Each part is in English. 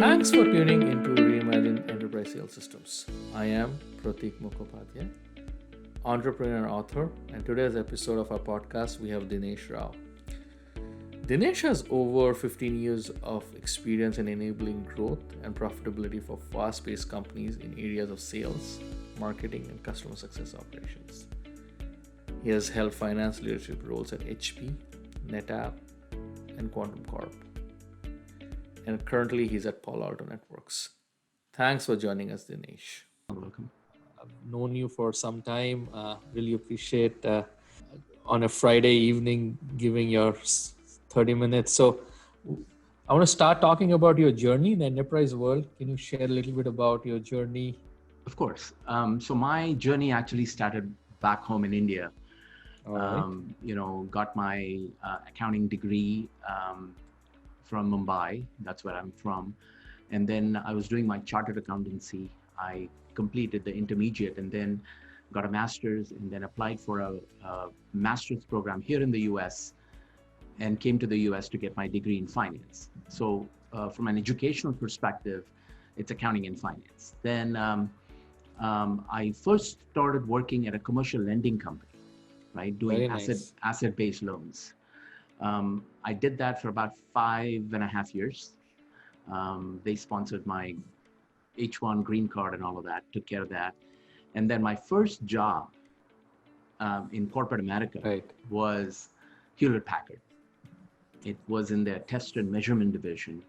Thanks for tuning into Reimagine Enterprise Sales Systems. I am Protik Mukhopadhyay, entrepreneur and author, and today's episode of our podcast we have Dinesh Rao. Dinesh has over 15 years of experience in enabling growth and profitability for fast-paced companies in areas of sales, marketing, and customer success operations. He has held finance leadership roles at HP, NetApp, and Quantum Corp. And currently he's at Palo Alto Networks. Thanks for joining us, Dinesh. You're welcome. I've known you for some time. Really appreciate on a Friday evening giving your 30 minutes. So I want to start talking about your journey in the enterprise world. Can you share a little bit about your journey? Of course. So my journey actually started back home in India. All right. Got my accounting degree from Mumbai. That's where I'm from. And then I was doing my chartered accountancy. I completed the intermediate and then got a master's and then applied for a master's program here in the US and came to the US to get my degree in finance. So from an educational perspective, it's accounting and finance. Then I first started working at a commercial lending company, right? Doing asset-based loans. I did that for about 5.5 years. They sponsored my H1 green card and all of that, took care of that. And then my first job in corporate America was Hewlett Packard. It was in their test and measurement division,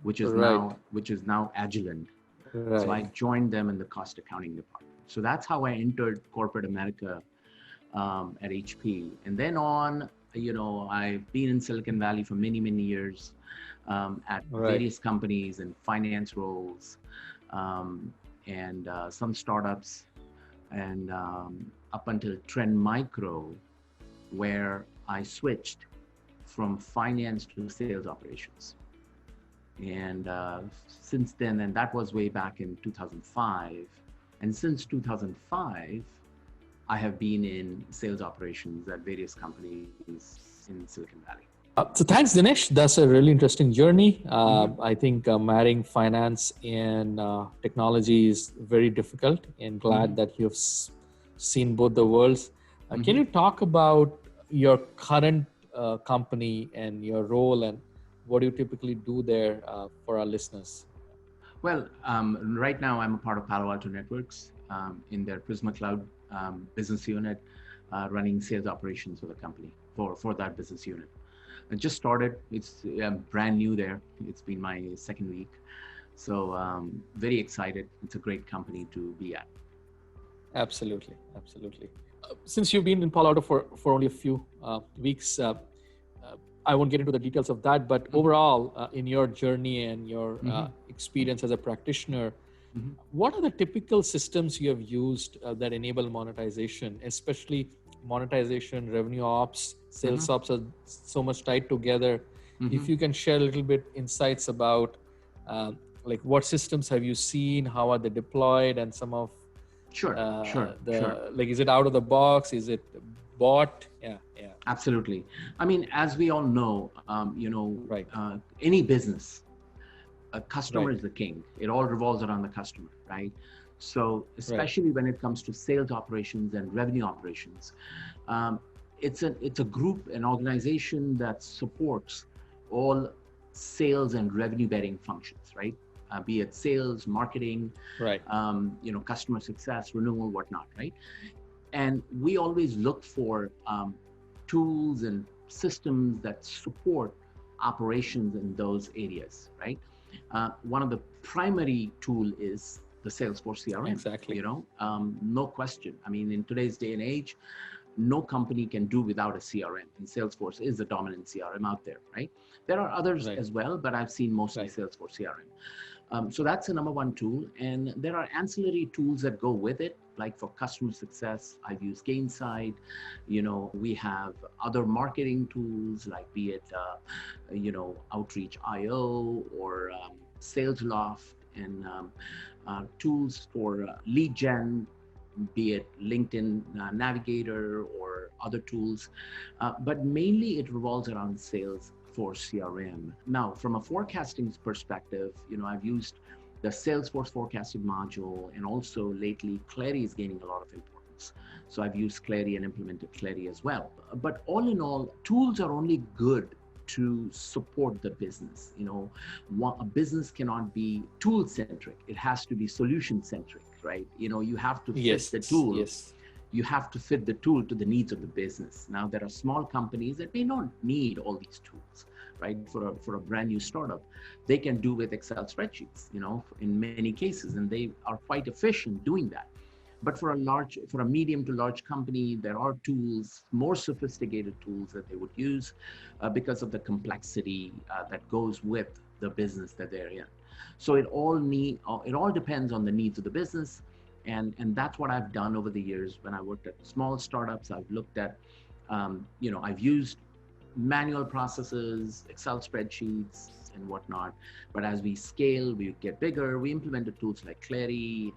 which is now Agilent. Right. So I joined them in the cost accounting department. So that's how I entered corporate America at HP. And then on, I've been in Silicon Valley for many, many years at various companies and finance roles and some startups and up until Trend Micro, where I switched from finance to sales operations. And since then, and that was way back in 2005. And since 2005, I have been in sales operations at various companies in Silicon Valley. So thanks, Dinesh. That's a really interesting journey. I think marrying finance and technology is very difficult, and glad that you've seen both the worlds. Can you talk about your current company and your role and what do you typically do there for our listeners? Well, right now I'm a part of Palo Alto Networks in their Prisma Cloud business unit, running sales operations for the company, for that business unit. I just started, it's brand new there. It's been my second week. So very excited. It's a great company to be at. Absolutely. Since you've been in Palo Alto for only a few weeks, I won't get into the details of that, but overall, in your journey and your experience as a practitioner, what are the typical systems you have used that enable monetization, especially monetization, revenue ops, sales ops are so much tied together. If you can share a little bit insights about like what systems have you seen, how are they deployed, and some of Sure. Like, is it out of the box? Is it bought? Yeah. Absolutely. I mean, as we all know, any business, a customer is the king. It all revolves around the customer, right? So especially when it comes to sales operations and revenue operations, it's a group, an organization that supports all sales and revenue bearing functions, right? Be it sales, marketing, customer success, renewal, whatnot, right? And we always look for tools and systems that support operations in those areas, right? One of the primary tool is the Salesforce CRM. Exactly. No question. I mean, in today's day and age, no company can do without a CRM, and Salesforce is the dominant CRM out there, right? There are others as well, but I've seen mostly Salesforce CRM. So that's the number one tool. And there are ancillary tools that go with it, like for customer success, I've used Gainsight. We have other marketing tools, like be it, Outreach.io or SalesLoft, and tools for lead gen, be it LinkedIn Navigator or other tools. But mainly it revolves around sales for CRM. Now, from a forecasting perspective, I've used the Salesforce forecasting module, and also lately Clary is gaining a lot of importance. So I've used Clary and implemented Clary as well. But all in all, tools are only good to support the business. A business cannot be tool centric. It has to be solution centric, right? You have to fit the tool. Yes. You have to fit the tool to the needs of the business. Now, there are small companies that may not need all these tools, right? For a brand new startup, they can do with Excel spreadsheets, in many cases, and they are quite efficient doing that. But for a medium to large company, there are tools, more sophisticated tools that they would use because of the complexity that goes with the business that they're in. So it all depends on the needs of the business. And that's what I've done over the years. When I worked at small startups, I've looked at, I've used manual processes, Excel spreadsheets and whatnot. But as we scale, we get bigger, we implemented tools like Clary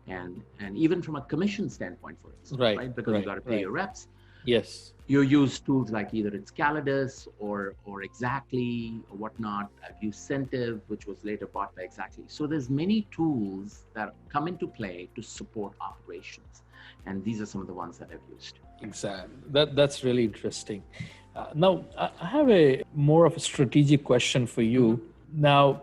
and even from a commission standpoint, for instance, right? Because you got to pay your reps. Yes. You use tools like either it's Calidus or Exactly or whatnot. I've used Centtive, which was later bought by Exactly. So there's many tools that come into play to support operations. And these are some of the ones that I've used. Exactly. That's really interesting. Now, I have a more of a strategic question for you. Now,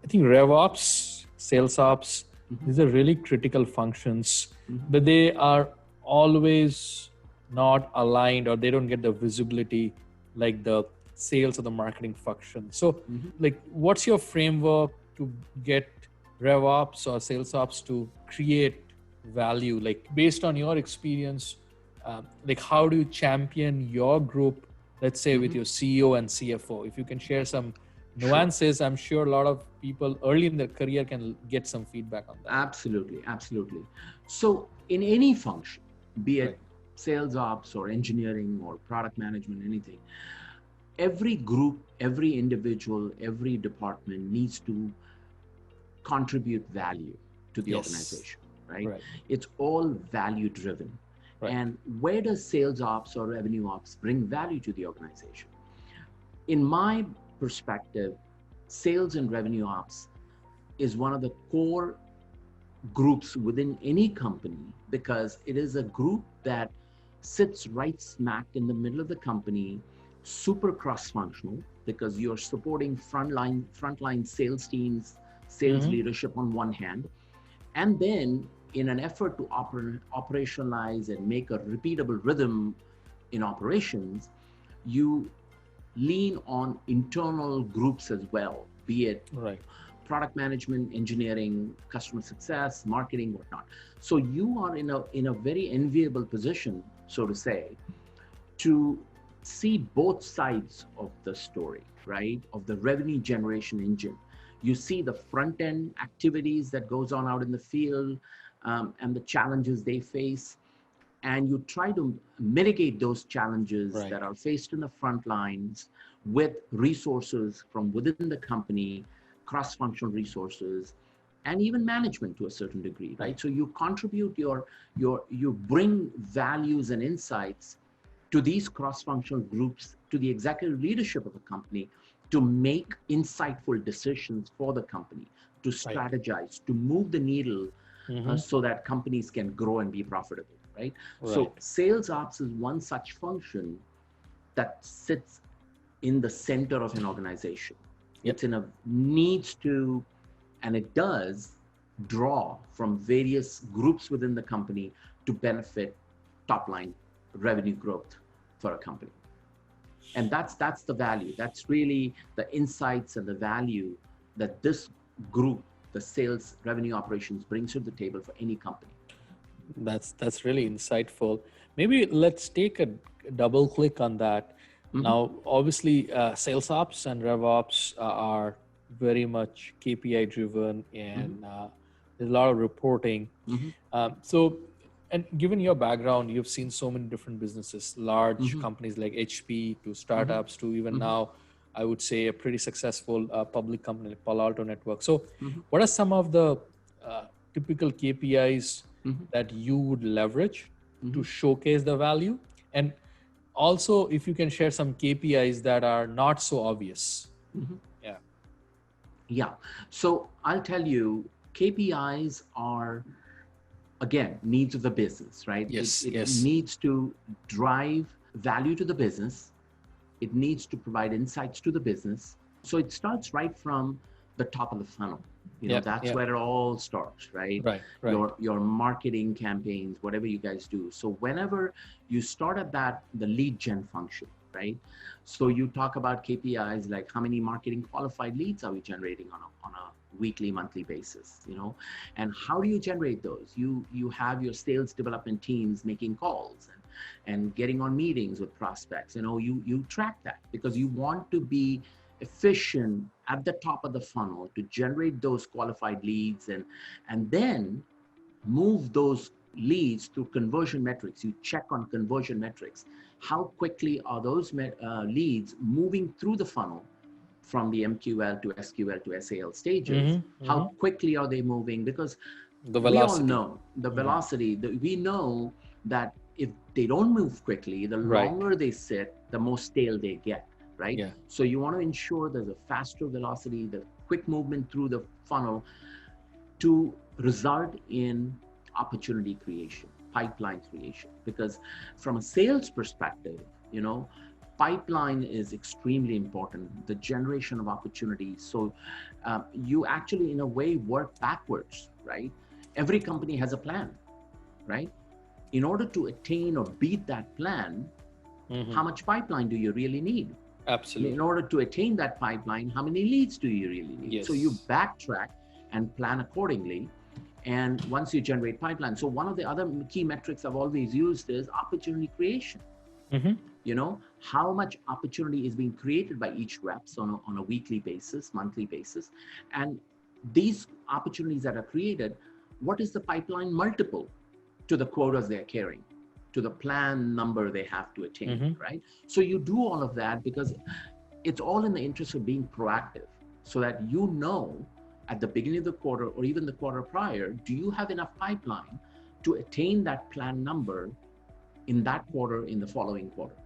I think RevOps, Sales Ops, these are really critical functions, but they are always not aligned, or they don't get the visibility like the sales or the marketing function. So like, what's your framework to get RevOps or Sales Ops to create value? Like, based on your experience, like, how do you champion your group, let's say with your CEO and CFO? If you can share some nuances, I'm sure a lot of people early in their career can get some feedback on that. Absolutely. So in any function, be it sales ops or engineering or product management, anything, every group, every individual, every department needs to contribute value to the organization, right? It's all value driven. And where does sales ops or revenue ops bring value to the organization? In my perspective, sales and revenue ops is one of the core groups within any company, because it is a group that sits right smack in the middle of the company, super cross-functional, because you're supporting frontline sales teams, sales leadership on one hand, and then in an effort to operationalize and make a repeatable rhythm in operations, you lean on internal groups as well, be it product management, engineering, customer success, marketing, whatnot. So you are in a very enviable position, so to say, to see both sides of the story, right? Of the revenue generation engine. You see the front end activities that goes on out in the field, and the challenges they face, and you try to mitigate those challenges that are faced in the front lines with resources from within the company, cross-functional resources, and even management to a certain degree, right? So you contribute you bring values and insights to these cross-functional groups, to the executive leadership of the company, to make insightful decisions for the company, to strategize, to move the needle so that companies can grow and be profitable, right? So sales ops is one such function that sits in the center of an organization. It's needs to, and it does draw from various groups within the company to benefit top line revenue growth for a company. And that's the value. That's really the insights and the value that this group, the sales revenue operations, brings to the table for any company. That's really insightful. Maybe let's take a double click on that. Now, obviously, sales ops and rev ops are very much KPI driven, and there's a lot of reporting. So, and given your background, you've seen so many different businesses, large companies like HP to startups to even now, I would say a pretty successful public company like Palo Alto Network. So what are some of the typical KPIs that you would leverage to showcase the value? And also, if you can share some KPIs that are not so obvious. Mhm. Yeah. Yeah. So I'll tell you, KPIs are, again, needs of the business, right? It, Yes. it Yes. needs to drive value to the business. It needs to provide insights to the business. So it starts right from the top of the funnel. Yeah. That's Yeah. where it all starts, right? Right. Right. Your marketing campaigns, whatever you guys do. So whenever you start at that, the lead gen function, right? So you talk about KPIs like how many marketing qualified leads are we generating on a weekly, monthly basis, and how do you generate those? You have your sales development teams making calls and getting on meetings with prospects. You track that because you want to be efficient at the top of the funnel to generate those qualified leads and then move those leads through conversion metrics. You check on conversion metrics. How quickly are those leads moving through the funnel from the MQL to SQL to SAL stages? How quickly are they moving? Because The we all velocity. know the velocity. We know that if they don't move quickly, the Right. longer they sit, the more stale they get, right? Yeah. So you want to ensure there's a faster velocity, the quick movement through the funnel to result in opportunity creation, pipeline creation. Because from a sales perspective, pipeline is extremely important, the generation of opportunities. So you actually, in a way, work backwards, right? Every company has a plan, right? In order to attain or beat that plan, how much pipeline do you really need? Absolutely. In order to attain that pipeline, how many leads do you really need? Yes. So you backtrack and plan accordingly. And once you generate pipeline, so one of the other key metrics I've always used is opportunity creation. How much opportunity is being created by each reps on a weekly basis, monthly basis. And these opportunities that are created, what is the pipeline multiple to the quotas they're carrying, to the plan number they have to attain, right? So you do all of that because it's all in the interest of being proactive so that at the beginning of the quarter or even the quarter prior, do you have enough pipeline to attain that plan number in that quarter, in the following quarter?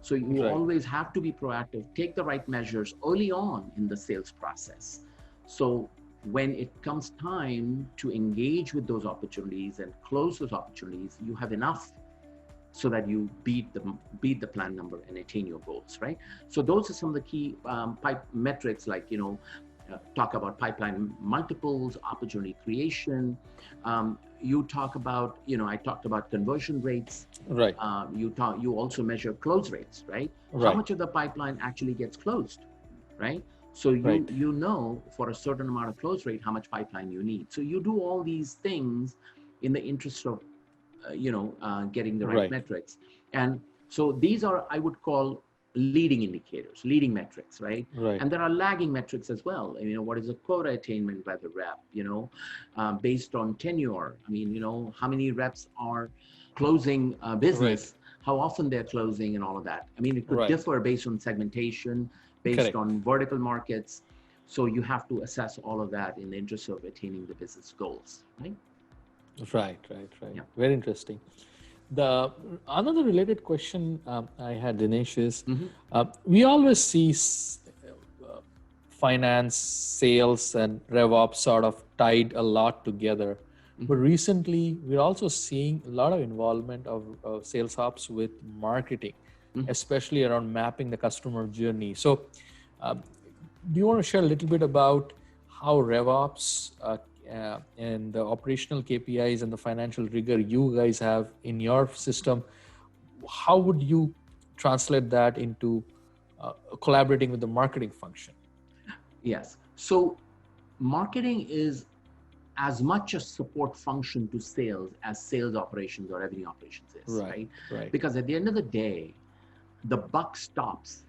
So you always have to be proactive, take the right measures early on in the sales process. So when it comes time to engage with those opportunities and close those opportunities, you have enough so that you beat the plan number and attain your goals, right? So those are some of the key metrics, like talk about pipeline multiples, opportunity creation. You talk about, I talked about conversion rates. Right. You also measure close rates, right? How much of the pipeline actually gets closed, right? So you know for a certain amount of close rate how much pipeline you need. So you do all these things in the interest of getting the right metrics. And so these are, I would call, leading indicators, leading metrics, right? And there are lagging metrics as well. What is the quota attainment by the rep, based on tenure? How many reps are closing business, how often they're closing, and all of that. It could differ based on segmentation, based on vertical markets. So you have to assess all of that in the interest of attaining the business goals, right? Right. Yeah. Very interesting. The another related question I had, Dinesh, is we always see finance, sales, and revops sort of tied a lot together. But recently, we're also seeing a lot of involvement of sales ops with marketing, especially around mapping the customer journey. So, do you want to share a little bit about how revops and the operational KPIs and the financial rigor you guys have in your system? How would you translate that into collaborating with the marketing function? Yes. So marketing is as much a support function to sales as sales operations or revenue operations is, right? Because at the end of the day, the buck stops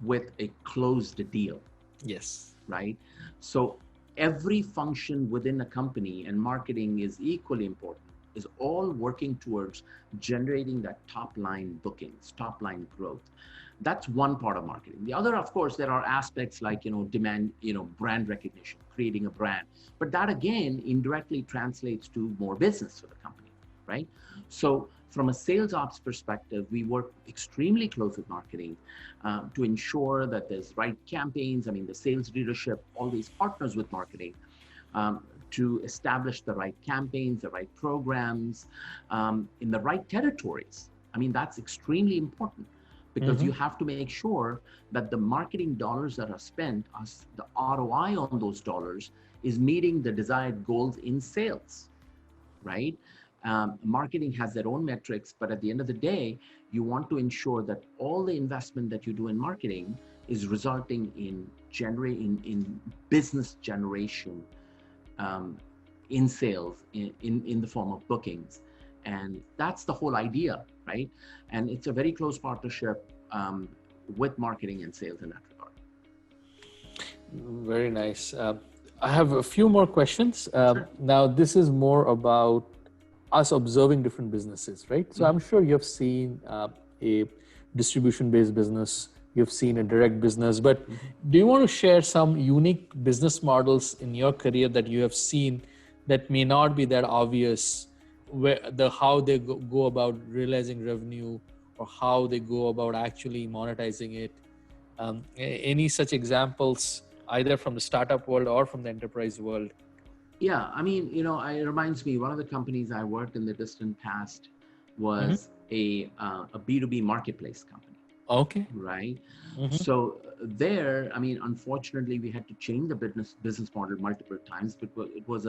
with a closed deal. Yes. Right? So every function within a company, and marketing is equally important, is all working towards generating that top line bookings, top line growth. That's one part of marketing. The other, of course, there are aspects like, demand, brand recognition, creating a brand. But that again indirectly translates to more business for the company, right? So from a sales ops perspective, we work extremely close with marketing to ensure that there's right campaigns. I mean, the sales leadership always partners with marketing to establish the right campaigns, the right programs in the right territories. I mean, that's extremely important because you have to make sure that the marketing dollars that are spent, the ROI on those dollars is meeting the desired goals in sales, right? Marketing has their own metrics, but at the end of the day, you want to ensure that all the investment that you do in marketing is resulting in in business generation in sales, in the form of bookings. And that's the whole idea, right? And it's a very close partnership with marketing and sales in that regard. Very nice. I have a few more questions. Sure. Now, this is more about us observing different businesses, right? So I'm sure you've seen a distribution-based business, you've seen a direct business, but do you want to share some unique business models in your career that you have seen that may not be that obvious, where how they go about realizing revenue or how they go about actually monetizing it? Any such examples, either from the startup world or from the enterprise world? Yeah, I mean, it reminds me, one of the companies I worked in the distant past was a B2B marketplace company. Okay. Right. So there, I mean, unfortunately, we had to change the business model multiple times because it was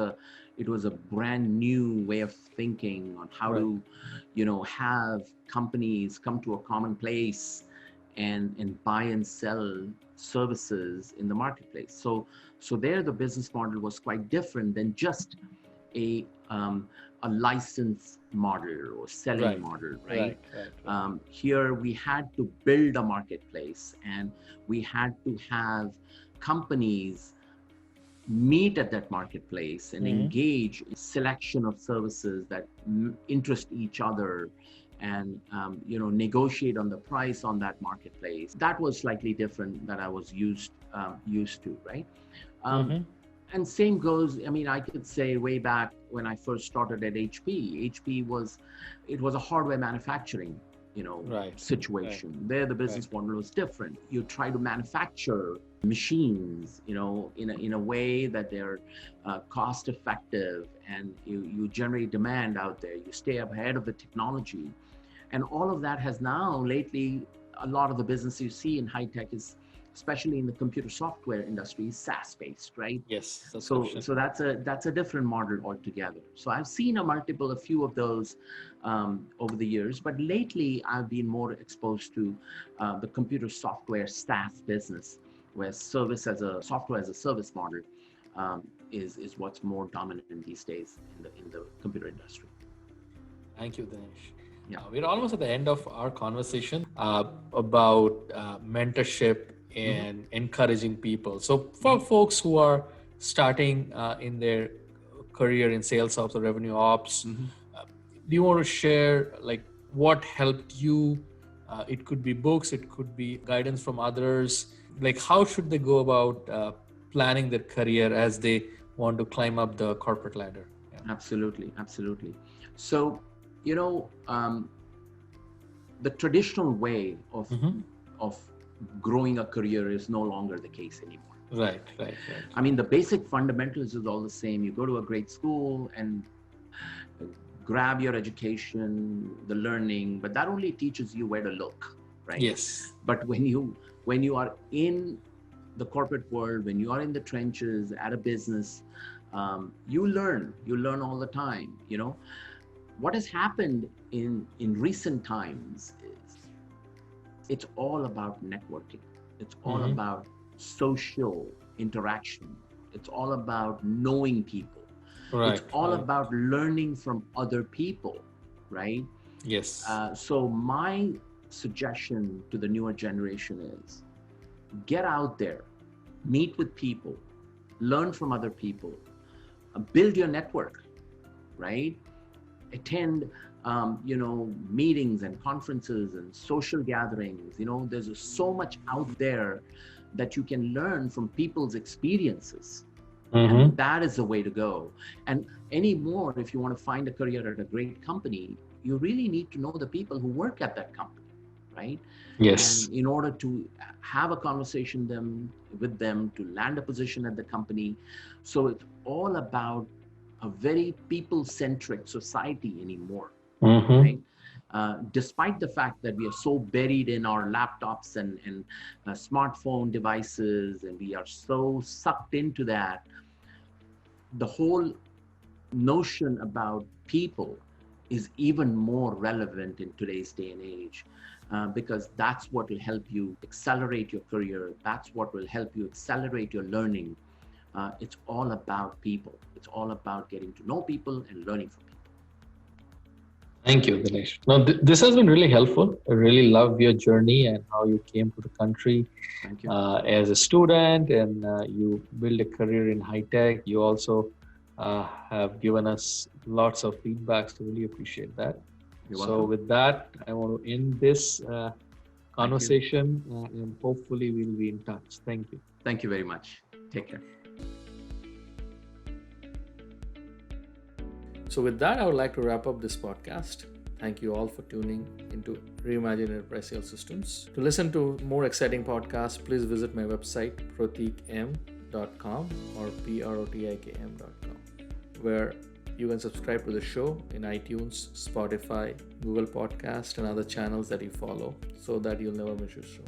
a brand new way of thinking on how to, have companies come to a common place and buy and sell services in the marketplace. So there, the business model was quite different than just a license model or selling model, right? Here we had to build a marketplace, and we had to have companies meet at that marketplace and engage in selection of services that interest each other, and negotiate on the price on that marketplace. That was slightly different that I was used to, right? And same goes, I mean, I could say way back when I first started at HP was a hardware manufacturing, situation. There, the business model was different. You try to manufacture machines, in a way that they're cost effective, and you generate demand out there. You stay up ahead of the technology. And all of that has now lately, a lot of the business you see in high tech is, especially in the computer software industry, SaaS-based, right? Yes. So that's a different model altogether. So I've seen a few of those over the years, but lately I've been more exposed to the computer software SaaS business, where software as a service model is what's more dominant these days in the computer industry. Thank you, Dinesh. Yeah. We're almost at the end of our conversation about mentorship and encouraging people. So for folks who are starting in their career in sales ops or revenue ops, do you want to share like what helped you? It could be books, it could be guidance from others. Like how should they go about planning their career as they want to climb up the corporate ladder? Yeah. Absolutely. So, the traditional way of growing a career is no longer the case anymore. Right. I mean, the basic fundamentals is all the same. You go to a great school and grab your education, the learning, but that only teaches you where to look, right? Yes. But when you are in the corporate world, when you are in the trenches at a business, you learn all the time. What has happened in recent times is it's all about networking. It's all about social interaction. It's all about knowing people. It's all about learning from other people, right? Yes. So my suggestion to the newer generation is get out there, meet with people, learn from other people, build your network, right? Attend meetings and conferences and social gatherings. There's so much out there that you can learn from people's experiences. And that is the way to go. And anymore, if you want to find a career at a great company, you really need to know the people who work at that company, right? Yes. And in order to have a conversation with them to land a position at the company. So it's all about a very people-centric society anymore, Mm-hmm. right? Despite the fact that we are so buried in our laptops and smartphone devices, and we are so sucked into that, the whole notion about people is even more relevant in today's day and age, because that's what will help you accelerate your career. That's what will help you accelerate your learning. It's all about people. It's all about getting to know people and learning from people. Thank you, Dinesh. Now, this has been really helpful. I really love your journey and how you came to the country Thank you. as a student, and you build a career in high tech. You also have given us lots of feedbacks. So really appreciate that. You're So welcome. with that, I want to end this Thank you. conversation, and hopefully we'll be in touch. Thank you. Thank you very much. Take care. So, with that, I would like to wrap up this podcast. Thank you all for tuning into Reimagine Enterprise Sales Systems. To listen to more exciting podcasts, please visit my website protikm.com or protikm.com, where you can subscribe to the show in iTunes, Spotify, Google Podcast, and other channels that you follow so that you'll never miss your show.